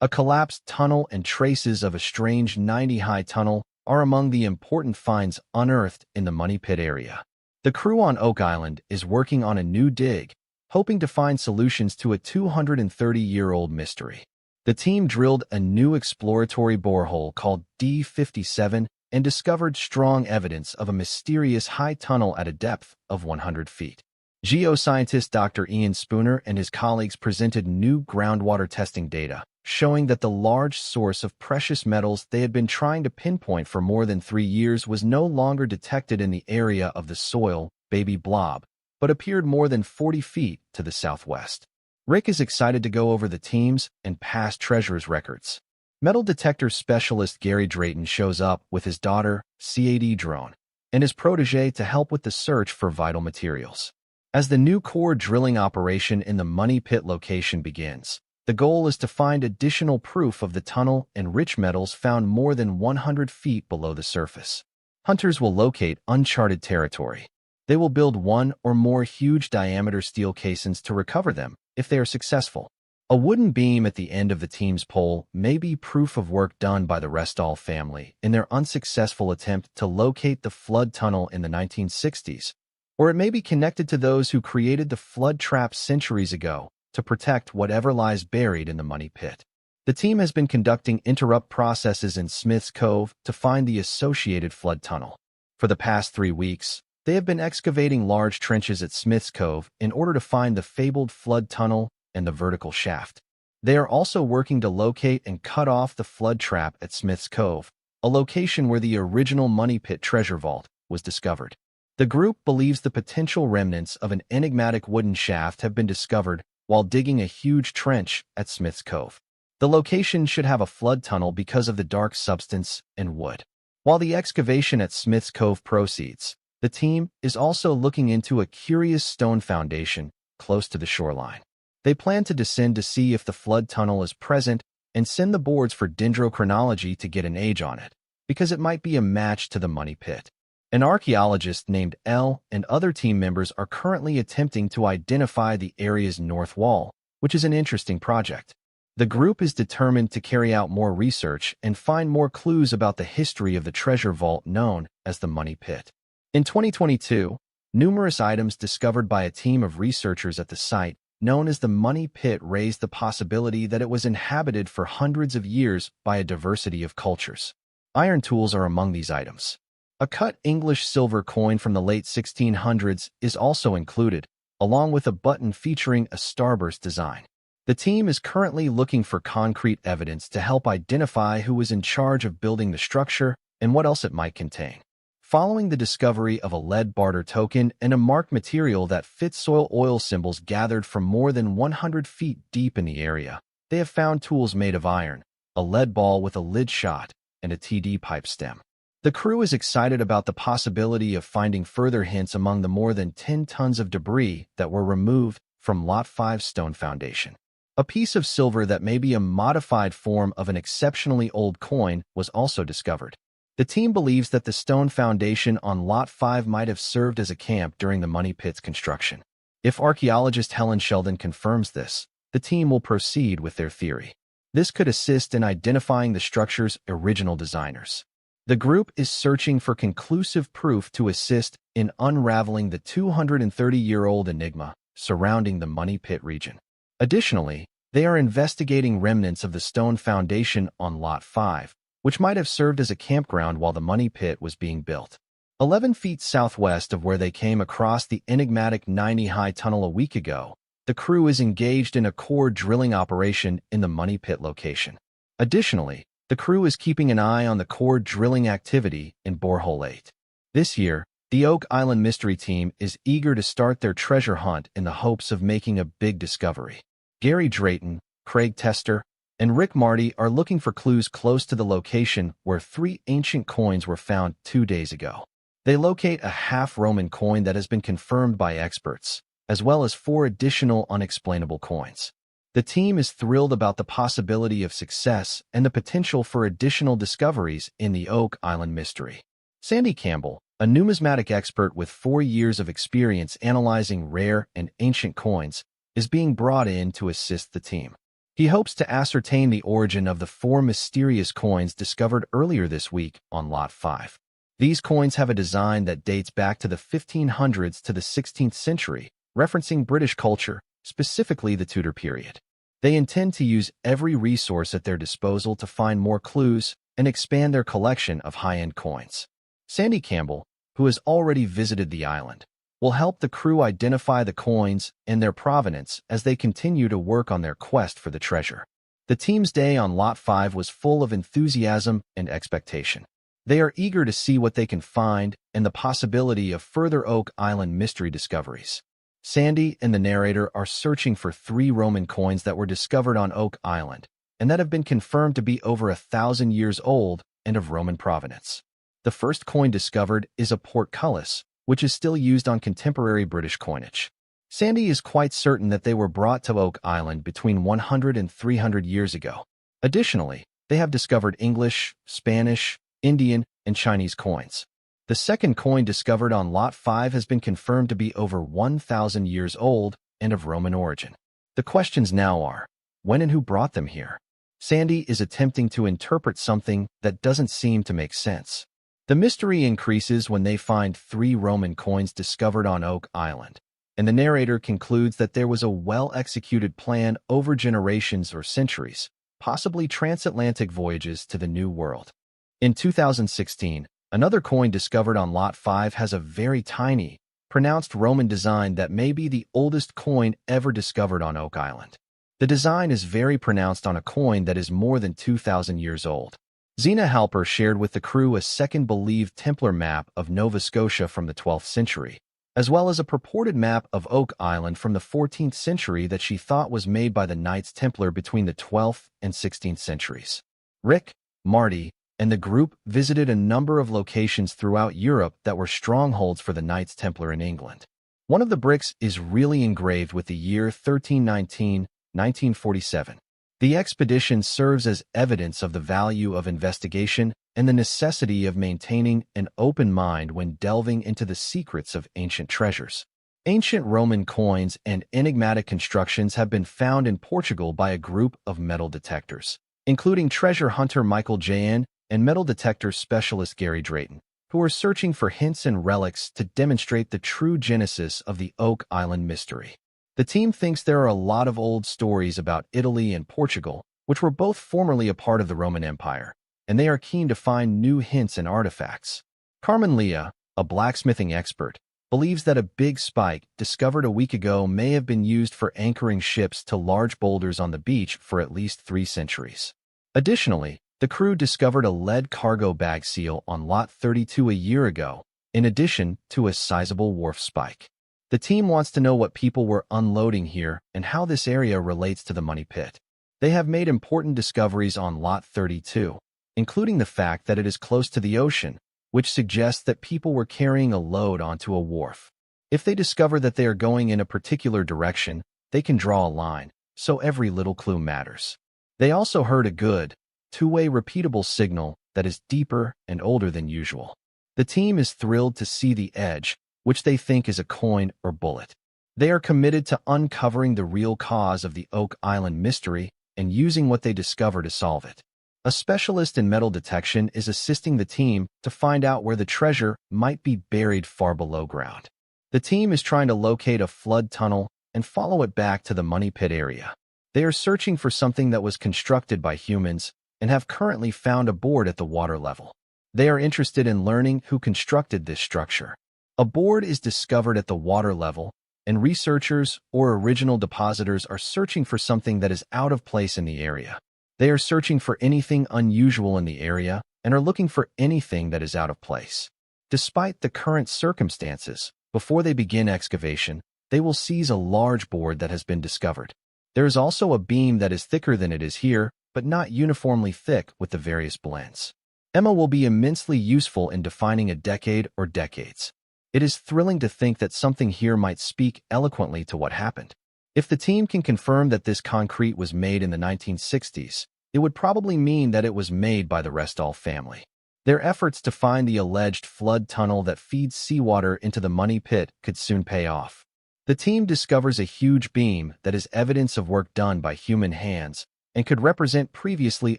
A collapsed tunnel and traces of a strange 90-high tunnel are among the important finds unearthed in the Money Pit area. The crew on Oak Island is working on a new dig, hoping to find solutions to a 230-year-old mystery. The team drilled a new exploratory borehole called D57 and discovered strong evidence of a mysterious high tunnel at a depth of 100 feet. Geoscientist Dr. Ian Spooner and his colleagues presented new groundwater testing data, showing that the large source of precious metals they had been trying to pinpoint for more than 3 years was no longer detected in the area of the soil baby blob, but appeared more than 40 feet to the southwest. Rick is excited to go over the team's and past treasures records. Metal detector specialist Gary Drayton shows up with his daughter, CAD drone, and his protege to help with the search for vital materials. As the new core drilling operation in the Money Pit location begins, the goal is to find additional proof of the tunnel and rich metals found more than 100 feet below the surface. Hunters will locate uncharted territory. They will build one or more huge diameter steel casings to recover them if they are successful. A wooden beam at the end of the team's pole may be proof of work done by the Restall family in their unsuccessful attempt to locate the flood tunnel in the 1960s, or it may be connected to those who created the flood trap centuries ago to protect whatever lies buried in the Money Pit. The team has been conducting interrupt processes in Smith's Cove to find the associated flood tunnel. For the past 3 weeks, they have been excavating large trenches at Smith's Cove in order to find the fabled flood tunnel and the vertical shaft. They are also working to locate and cut off the flood trap at Smith's Cove, a location where the original Money Pit treasure vault was discovered. The group believes the potential remnants of an enigmatic wooden shaft have been discovered while digging a huge trench at Smith's Cove. The location should have a flood tunnel because of the dark substance and wood. While the excavation at Smith's Cove proceeds, the team is also looking into a curious stone foundation close to the shoreline. They plan to descend to see if the flood tunnel is present and send the boards for dendrochronology to get an age on it, because it might be a match to the Money Pit. An archaeologist named L and other team members are currently attempting to identify the area's north wall, which is an interesting project. The group is determined to carry out more research and find more clues about the history of the treasure vault known as the Money Pit. In 2022, numerous items discovered by a team of researchers at the site known as the Money Pit raised the possibility that it was inhabited for hundreds of years by a diversity of cultures. Iron tools are among these items. A cut English silver coin from the late 1600s is also included, along with a button featuring a starburst design. The team is currently looking for concrete evidence to help identify who was in charge of building the structure and what else it might contain. Following the discovery of a lead barter token and a marked material that fits soil oil symbols gathered from more than 100 feet deep in the area, they have found tools made of iron, a lead ball with a lid shot, and a TD pipe stem. The crew is excited about the possibility of finding further hints among the more than 10 tons of debris that were removed from Lot 5's stone foundation. A piece of silver that may be a modified form of an exceptionally old coin was also discovered. The team believes that the stone foundation on Lot 5 might have served as a camp during the Money Pit's construction. If archaeologist Helen Sheldon confirms this, the team will proceed with their theory. This could assist in identifying the structure's original designers. The group is searching for conclusive proof to assist in unraveling the 230-year-old enigma surrounding the Money Pit region. Additionally, they are investigating remnants of the stone foundation on Lot 5, which might have served as a campground while the Money Pit was being built. 11 feet southwest of where they came across the enigmatic 90-high tunnel a week ago, the crew is engaged in a core drilling operation in the Money Pit location. Additionally, the crew is keeping an eye on the core drilling activity in Borehole 8. This year, the Oak Island Mystery Team is eager to start their treasure hunt in the hopes of making a big discovery. Gary Drayton, Craig Tester, and Rick Marty are looking for clues close to the location where 3 ancient coins were found 2 days ago. They locate a half-Roman coin that has been confirmed by experts, as well as 4 additional unexplainable coins. The team is thrilled about the possibility of success and the potential for additional discoveries in the Oak Island mystery. Sandy Campbell, a numismatic expert with 4 years of experience analyzing rare and ancient coins, is being brought in to assist the team. He hopes to ascertain the origin of the 4 mysterious coins discovered earlier this week on Lot 5. These coins have a design that dates back to the 1500s to the 16th century, referencing British culture, specifically the Tudor period. They intend to use every resource at their disposal to find more clues and expand their collection of high-end coins. Sandy Campbell, who has already visited the island, will help the crew identify the coins and their provenance as they continue to work on their quest for the treasure. The team's day on Lot 5 was full of enthusiasm and expectation. They are eager to see what they can find and the possibility of further Oak Island mystery discoveries. Sandy and the narrator are searching for 3 Roman coins that were discovered on Oak Island and that have been confirmed to be over 1,000 years old and of Roman provenance. The first coin discovered is a portcullis, which is still used on contemporary British coinage. Sandy is quite certain that they were brought to Oak Island between 100 and 300 years ago. Additionally, they have discovered English, Spanish, Indian, and Chinese coins. The second coin discovered on Lot 5 has been confirmed to be over 1,000 years old and of Roman origin. The questions now are, when and who brought them here? Sandy is attempting to interpret something that doesn't seem to make sense. The mystery increases when they find 3 Roman coins discovered on Oak Island, and the narrator concludes that there was a well-executed plan over generations or centuries, possibly transatlantic voyages to the New World. In 2016, another coin discovered on Lot 5 has a very tiny, pronounced Roman design that may be the oldest coin ever discovered on Oak Island. The design is very pronounced on a coin that is more than 2,000 years old. Zena Halper shared with the crew a second believed Templar map of Nova Scotia from the 12th century, as well as a purported map of Oak Island from the 14th century that she thought was made by the Knights Templar between the 12th and 16th centuries. Rick, Marty, and the group visited a number of locations throughout Europe that were strongholds for the Knights Templar in England. One of the bricks is really engraved with the year 1319, 1947. The expedition serves as evidence of the value of investigation and the necessity of maintaining an open mind when delving into the secrets of ancient treasures. Ancient Roman coins and enigmatic constructions have been found in Portugal by a group of metal detectors, including treasure hunter Michael Jan and metal detector specialist Gary Drayton, who are searching for hints and relics to demonstrate the true genesis of the Oak Island mystery. The team thinks there are a lot of old stories about Italy and Portugal, which were both formerly a part of the Roman Empire, and they are keen to find new hints and artifacts. Carmen Leah, a blacksmithing expert, believes that a big spike discovered a week ago may have been used for anchoring ships to large boulders on the beach for at least 3 centuries. Additionally, the crew discovered a lead cargo bag seal on Lot 32 a year ago, in addition to a sizable wharf spike. The team wants to know what people were unloading here and how this area relates to the money pit. They have made important discoveries on Lot 32, including the fact that it is close to the ocean, which suggests that people were carrying a load onto a wharf. If they discover that they are going in a particular direction, they can draw a line, so every little clue matters. They also heard a good, two-way repeatable signal that is deeper and older than usual. The team is thrilled to see the edge, which they think is a coin or bullet. They are committed to uncovering the real cause of the Oak Island mystery and using what they discover to solve it. A specialist in metal detection is assisting the team to find out where the treasure might be buried far below ground. The team is trying to locate a flood tunnel and follow it back to the money pit area. They are searching for something that was constructed by humans and have currently found a board at the water level. They are interested in learning who constructed this structure. A board is discovered at the water level, and researchers or original depositors are searching for something that is out of place in the area. They are searching for anything unusual in the area and are looking for anything that is out of place. Despite the current circumstances, before they begin excavation, they will seize a large board that has been discovered. There is also a beam that is thicker than it is here, but not uniformly thick with the various blends. Emma will be immensely useful in defining a decade or decades. It is thrilling to think that something here might speak eloquently to what happened. If the team can confirm that this concrete was made in the 1960s, it would probably mean that it was made by the Restall family. Their efforts to find the alleged flood tunnel that feeds seawater into the money pit could soon pay off. The team discovers a huge beam that is evidence of work done by human hands and could represent previously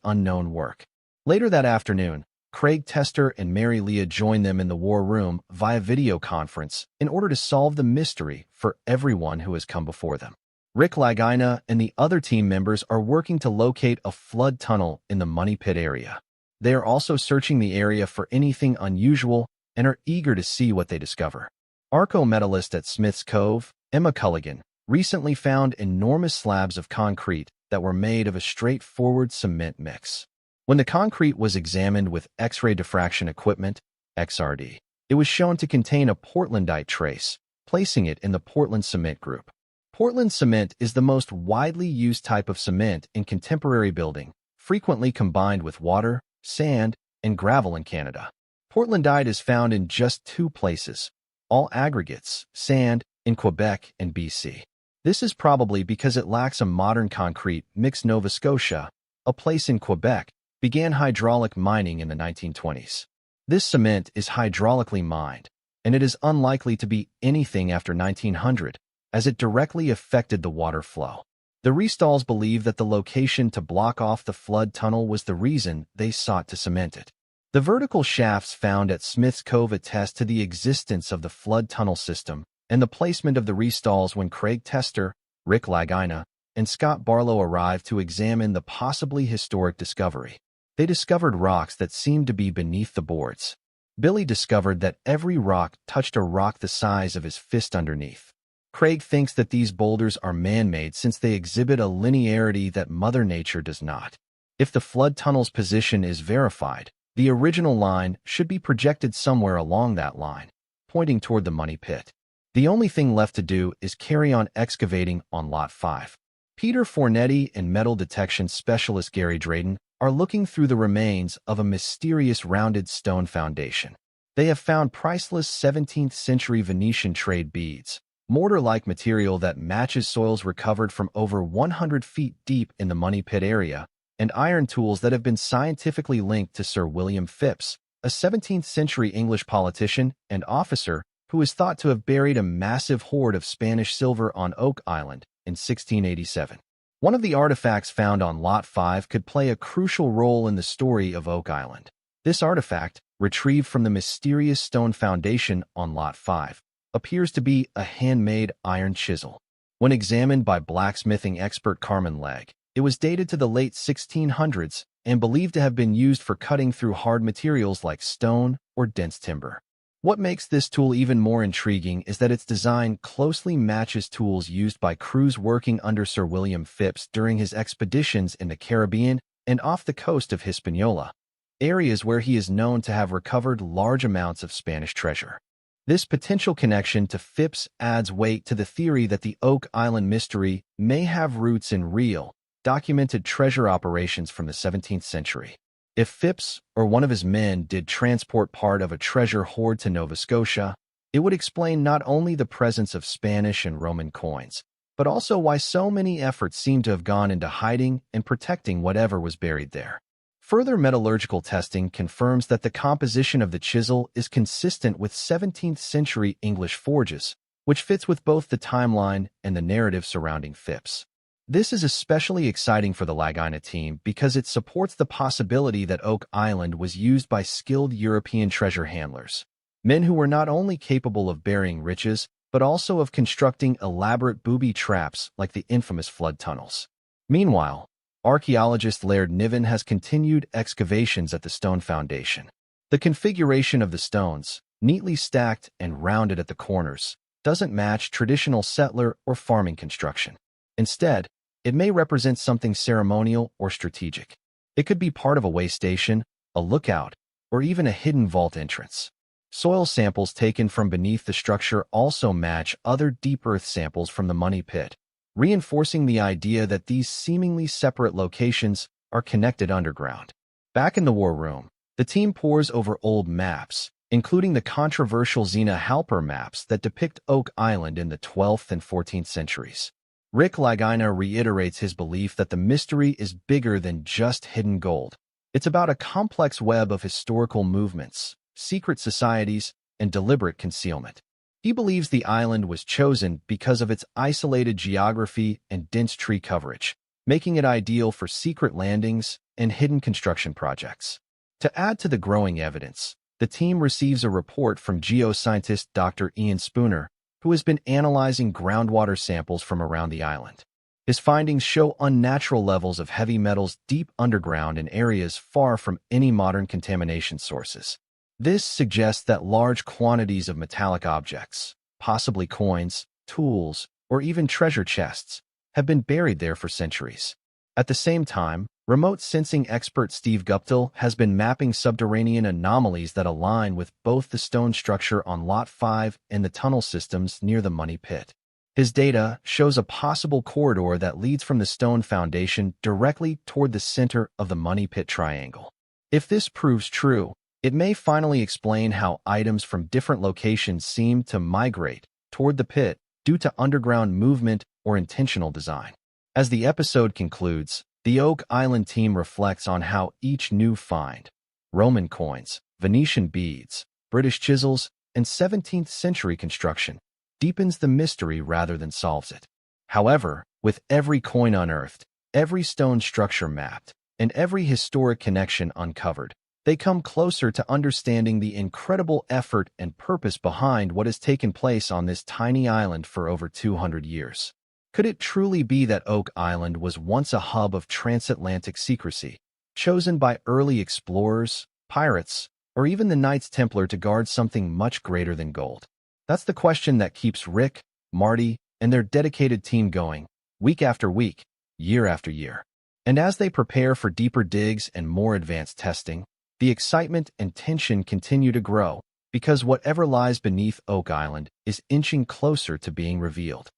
unknown work. Later that afternoon, Craig Tester and Mary Leah join them in the war room via video conference in order to solve the mystery for everyone who has come before them. Rick Lagina and the other team members are working to locate a flood tunnel in the Money Pit area. They are also searching the area for anything unusual and are eager to see what they discover. Arco medalist at Smith's Cove, Emma Culligan, recently found enormous slabs of concrete that were made of a straightforward cement mix. When the concrete was examined with X-ray diffraction equipment, XRD, it was shown to contain a Portlandite trace, placing it in the Portland cement group. Portland cement is the most widely used type of cement in contemporary building, frequently combined with water, sand, and gravel in Canada. Portlandite is found in just 2 places, all aggregates, sand, in Quebec and BC. This is probably because it lacks a modern concrete mix. Nova Scotia, a place in Quebec, began hydraulic mining in the 1920s. This cement is hydraulically mined, and it is unlikely to be anything after 1900, as it directly affected the water flow. The Restalls believe that the location to block off the flood tunnel was the reason they sought to cement it. The vertical shafts found at Smith's Cove attest to the existence of the flood tunnel system and the placement of the Restalls when Craig Tester, Rick Lagina, and Scott Barlow arrived to examine the possibly historic discovery. They discovered rocks that seemed to be beneath the boards. Billy discovered that every rock touched a rock the size of his fist underneath. Craig thinks that these boulders are man-made since they exhibit a linearity that Mother Nature does not. If the flood tunnel's position is verified, the original line should be projected somewhere along that line, pointing toward the Money Pit. The only thing left to do is carry on excavating on Lot 5. Peter Fornetti and metal detection specialist Gary Drayden are looking through the remains of a mysterious rounded stone foundation. They have found priceless 17th-century Venetian trade beads, mortar-like material that matches soils recovered from over 100 feet deep in the Money Pit area, and iron tools that have been scientifically linked to Sir William Fipps, a 17th-century English politician and officer who is thought to have buried a massive hoard of Spanish silver on Oak Island in 1687. One of the artifacts found on Lot 5 could play a crucial role in the story of Oak Island. This artifact, retrieved from the mysterious stone foundation on Lot 5, appears to be a handmade iron chisel. When examined by blacksmithing expert Carmen Legg, it was dated to the late 1600s and believed to have been used for cutting through hard materials like stone or dense timber. What makes this tool even more intriguing is that its design closely matches tools used by crews working under Sir William Fipps during his expeditions in the Caribbean and off the coast of Hispaniola, areas where he is known to have recovered large amounts of Spanish treasure. This potential connection to Fipps adds weight to the theory that the Oak Island mystery may have roots in real, documented treasure operations from the 17th century. If Fipps or one of his men did transport part of a treasure hoard to Nova Scotia, it would explain not only the presence of Spanish and Roman coins, but also why so many efforts seem to have gone into hiding and protecting whatever was buried there. Further metallurgical testing confirms that the composition of the chisel is consistent with 17th-century English forges, which fits with both the timeline and the narrative surrounding Fipps. This is especially exciting for the Lagina team because it supports the possibility that Oak Island was used by skilled European treasure handlers, men who were not only capable of burying riches, but also of constructing elaborate booby traps like the infamous flood tunnels. Meanwhile, archaeologist Laird Niven has continued excavations at the stone foundation. The configuration of the stones, neatly stacked and rounded at the corners, doesn't match traditional settler or farming construction. Instead, it may represent something ceremonial or strategic. It could be part of a way station, a lookout, or even a hidden vault entrance. Soil samples taken from beneath the structure also match other deep earth samples from the Money Pit, reinforcing the idea that these seemingly separate locations are connected underground. Back in the war room, the team pores over old maps, including the controversial Zena Halper maps that depict Oak Island in the 12th and 14th centuries. Rick Lagina reiterates his belief that the mystery is bigger than just hidden gold. It's about a complex web of historical movements, secret societies, and deliberate concealment. He believes the island was chosen because of its isolated geography and dense tree coverage, making it ideal for secret landings and hidden construction projects. To add to the growing evidence, the team receives a report from geoscientist Dr. Ian Spooner, who has been analyzing groundwater samples from around the island. His findings show unnatural levels of heavy metals deep underground in areas far from any modern contamination sources. This suggests that large quantities of metallic objects, possibly coins, tools, or even treasure chests, have been buried there for centuries. At the same time, remote sensing expert Steve Guptill has been mapping subterranean anomalies that align with both the stone structure on Lot 5 and the tunnel systems near the Money Pit. His data shows a possible corridor that leads from the stone foundation directly toward the center of the Money Pit triangle. If this proves true, it may finally explain how items from different locations seem to migrate toward the pit due to underground movement or intentional design. As the episode concludes, the Oak Island team reflects on how each new find, Roman coins, Venetian beads, British chisels, and 17th century construction, deepens the mystery rather than solves it. However, with every coin unearthed, every stone structure mapped, and every historic connection uncovered, they come closer to understanding the incredible effort and purpose behind what has taken place on this tiny island for over 200 years. Could it truly be that Oak Island was once a hub of transatlantic secrecy, chosen by early explorers, pirates, or even the Knights Templar to guard something much greater than gold? That's the question that keeps Rick, Marty, and their dedicated team going, week after week, year after year. And as they prepare for deeper digs and more advanced testing, the excitement and tension continue to grow, because whatever lies beneath Oak Island is inching closer to being revealed.